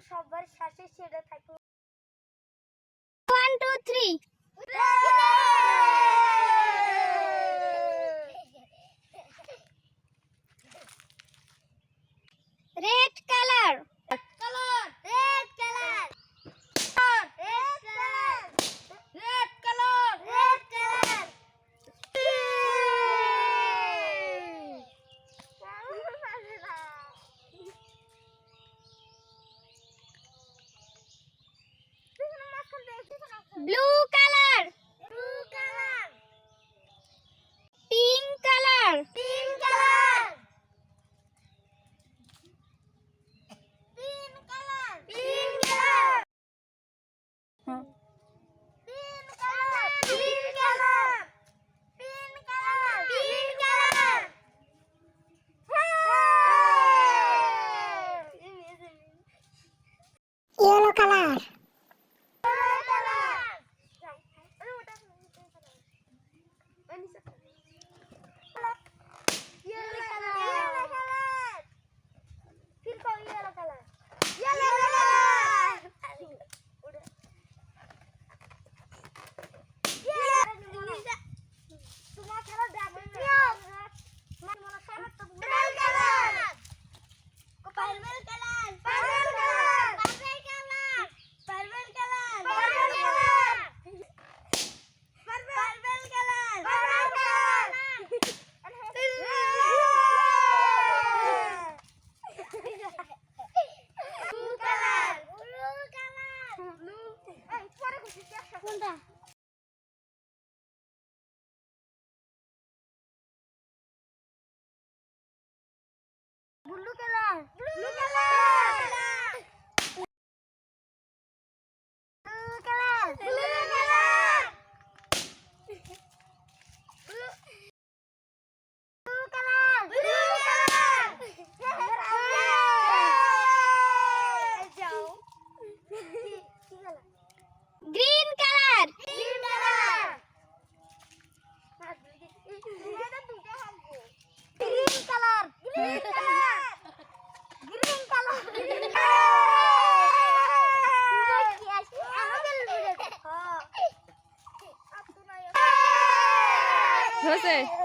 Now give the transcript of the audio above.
সবার শ্বাসে ছেড়ে থাকবো 1 2 3 red color red color red color red color red color blue color blue color pink color pink color pink color pink color pink color pink color pink color pink color yellow color blue color blue color blue color blue color blue color blue color green color green color green color green color green color Jose